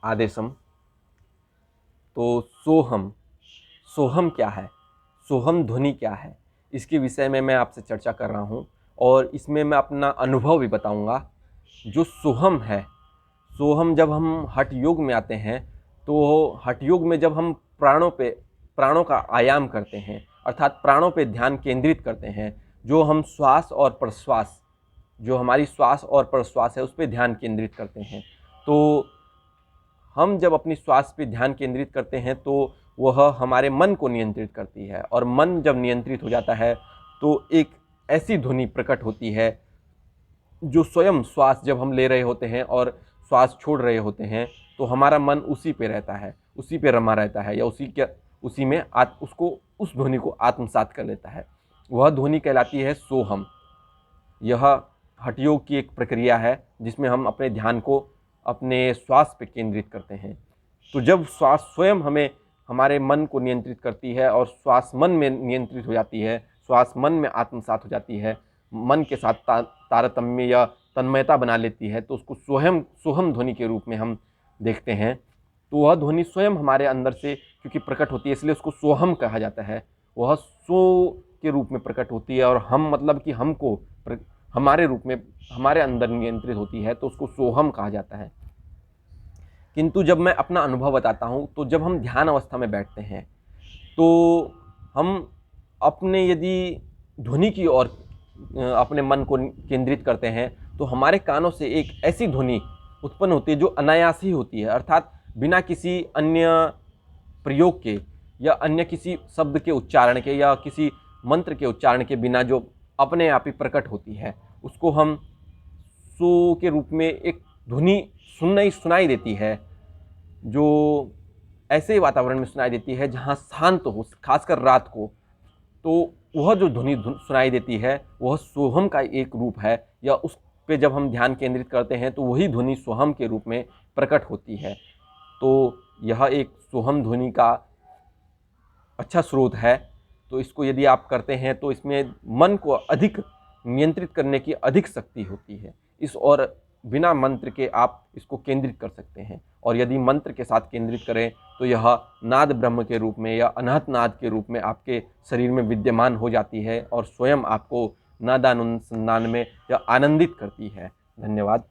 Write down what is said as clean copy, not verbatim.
आदेशम। तो सोहम, सोहम क्या है, सोहम ध्वनि क्या है, इसके विषय में मैं आपसे चर्चा कर रहा हूँ और इसमें मैं अपना अनुभव भी बताऊँगा। जो सोहम है, सोहम जब हम हठ योग में आते हैं तो हठ योग में जब हम प्राणों का आयाम करते हैं, अर्थात प्राणों पे ध्यान केंद्रित करते हैं, जो हम श्वास और प्रश्वास, जो हमारी श्वास और प्रश्वास है उस पर ध्यान केंद्रित करते हैं, तो हम जब अपनी श्वास पे ध्यान केंद्रित करते हैं तो वह हमारे मन को नियंत्रित करती है, और मन जब नियंत्रित हो जाता है तो एक ऐसी ध्वनि प्रकट होती है जो स्वयं श्वास जब हम ले रहे होते हैं और श्वास छोड़ रहे होते हैं तो हमारा मन उसी पे रहता है, उसी पे रमा रहता है, या उसी में उसको उस ध्वनि को आत्मसात कर लेता है। वह ध्वनि कहलाती है सोहम। यह हठयोग की एक प्रक्रिया है जिसमें हम अपने ध्यान को अपने श्वास पे केंद्रित करते हैं। तो जब श्वास स्वयं हमें हमारे मन को नियंत्रित करती है और श्वास मन में नियंत्रित हो जाती है, श्वास मन में आत्मसात हो जाती है, मन के साथ तारतम्य या तन्मयता बना लेती है, तो उसको सोहम ध्वनि के रूप में हम देखते हैं। तो वह ध्वनि स्वयं हमारे अंदर से क्योंकि प्रकट होती है इसलिए उसको सोहम कहा जाता है। वह सो के रूप में प्रकट होती है और हम मतलब कि हमको हमारे रूप में हमारे अंदर नियंत्रित होती है, तो उसको सोहम कहा जाता है। किंतु जब मैं अपना अनुभव बताता हूँ तो जब हम ध्यान अवस्था में बैठते हैं तो हम अपने यदि ध्वनि की ओर अपने मन को केंद्रित करते हैं तो हमारे कानों से एक ऐसी ध्वनि उत्पन्न होती है जो अनायास ही होती है, अर्थात बिना किसी अन्य प्रयोग के या अन्य किसी शब्द के उच्चारण के या किसी मंत्र के उच्चारण के बिना जो अपने आप ही प्रकट होती है, उसको हम सो के रूप में एक ध्वनि सुनाई देती है, जो ऐसे वातावरण में सुनाई देती है जहाँ शांत हो, खासकर रात को। तो वह जो ध्वनि सुनाई देती है वह सोहम का एक रूप है, या उस पे जब हम ध्यान केंद्रित करते हैं तो वही ध्वनि सोहम के रूप में प्रकट होती है। तो यह एक सोहम ध्वनि का अच्छा स्रोत है। तो इसको यदि आप करते हैं तो इसमें मन को अधिक नियंत्रित करने की अधिक शक्ति होती है। इस और बिना मंत्र के आप इसको केंद्रित कर सकते हैं, और यदि मंत्र के साथ केंद्रित करें तो यह नाद ब्रह्म के रूप में या अनहत नाद के रूप में आपके शरीर में विद्यमान हो जाती है और स्वयं आपको नादानुसंधान में यह आनंदित करती है। धन्यवाद।